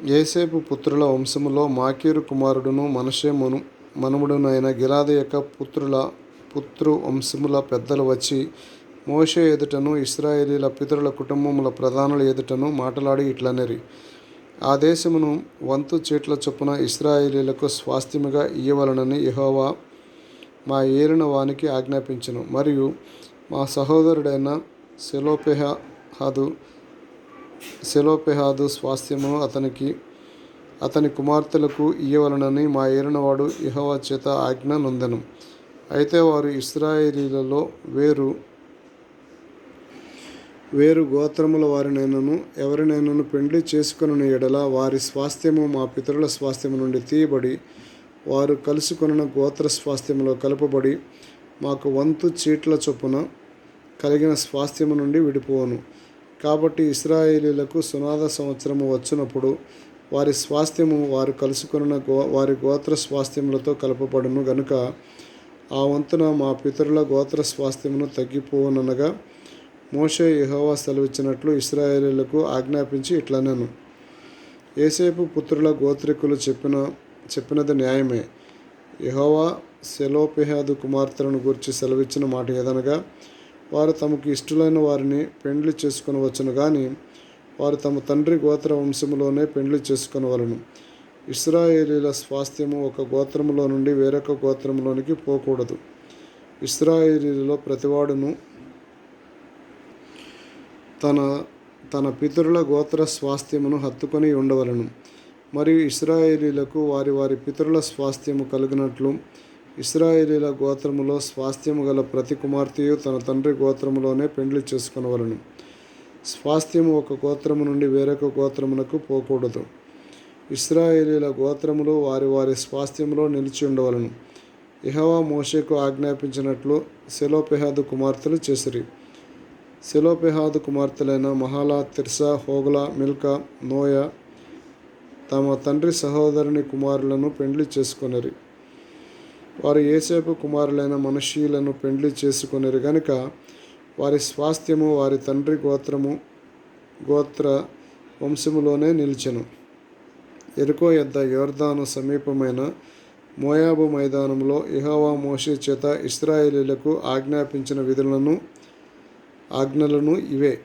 యోసేపు పుత్రుల వంశములో మాకీరు కుమారుడును మనష్షే మనుమడునైన గిలాదు యొక్క పుత్రు వంశముల పెద్దలు వచ్చి మోషే ఎదుటను ఇశ్రాయేలీల పితరుల కుటుంబముల ప్రధానుల ఎదుటను మాటలాడి ఇట్లనిరి. ఆ దేశమును వంతు చీట్ల చొప్పున ఇశ్రాయేలీయులకు స్వాస్థ్యముగా ఇయ్యవలెనని యెహోవా మా ఏలిన వానికి ఆజ్ఞాపించెను. మరియు మా సహోదరుడైన సెలోపెహాదు స్వాస్థ్యమును అతని కుమార్తెలకు ఇయ్యవలెనని మా ఏలినవాడు యెహోవా చేత ఆజ్ఞ నొందెను. అయితే వారు ఇశ్రాయేలీయులలో వేరు గోత్రముల వారినైనను ఎవరినైనను పెండ్లి చేసుకొనిన యెడల వారి స్వాస్థ్యము మా పితరుల స్వాస్థ్యము నుండి తీయబడి వారు కలుసుకొనిన గోత్ర స్వాస్థ్యములో కలుపబడి మాకు వంతు చీట్ల చొప్పున కలిగిన స్వాస్థ్యము నుండి విడిపోవును. కాబట్టి ఇశ్రాయేలీయులకు సునాద సంవత్సరము వచ్చినప్పుడు వారి స్వాస్థ్యము వారు కలుసుకొనిన వారి గోత్ర స్వాస్థ్యములతో కలపబడును గనుక ఆ వంతున మా పితరుల గోత్ర స్వాస్థ్యమును తగ్గిపోవుననగా మోషే యెహోవా సెలవిచ్చినట్లు ఇశ్రాయేలీయులకు ఆజ్ఞాపించి ఇట్లనెను. యోసేపు పుత్రుల గోత్రికులు చెప్పినది న్యాయమే. యెహోవా సెలోపెహాదు కుమార్తెలను గూర్చి సెలవిచ్చిన మాట ఏదనగా, వారు తమకు ఇష్టలైన వారిని పెండ్లి చేసుకొనవచ్చును గాని వారు తమ తండ్రి గోత్ర వంశములోనే పెండ్లి చేసుకొనవలెను. ఇశ్రాయేలీయుల స్వాస్థ్యము ఒక గోత్రములో నుండి వేరొక గోత్రములోనికి పోకూడదు. ఇశ్రాయేలీయులలో ప్రతివాడును తన పితరుల గోత్ర స్వాస్థ్యమును హత్తుకొని ఉండవలెను. మరియు ఇశ్రాయేలీయులకు వారి వారి పితరుల స్వాస్థ్యము కలుగునట్లు ఇశ్రాయేలీయుల గోత్రములో స్వాస్థ్యము గల ప్రతి కుమార్తెయు తన తండ్రి గోత్రములోనే పెండ్లి చేసుకొనవలెను. స్వాస్థ్యము ఒక గోత్రము నుండి వేరొక గోత్రమునకు పోకూడదు. ఇశ్రాయేలీయుల గోత్రములు వారి వారి స్వాస్థ్యములో నిలిచి ఉండవలెను. యెహోవా మోషేకు ఆజ్ఞాపించినట్లు సెలోపెహాదు కుమార్తెలు చేసిరి. సెలోపెహాదు కుమార్తెలైన Mahlah, Tirzah, Hoglah, Milcah, Noah తమ తండ్రి సహోదరుని కుమారులను పెండ్లి చేసుకొనిరి. వారు యోసేపు కుమారులైన మనష్షీయులను పెండ్లి చేసుకొనిరి గనుక వారి స్వాస్థ్యము వారి తండ్రి గోత్ర వంశములోనే నిలిచెను. యెరికో యొద్ద యొర్దాను సమీపమైన మోయాబు మైదానములో యెహోవా మోషే చేత ఇశ్రాయేలీయులకు ఆజ్ఞాపించిన ఆజ్ఞలను ఇవే.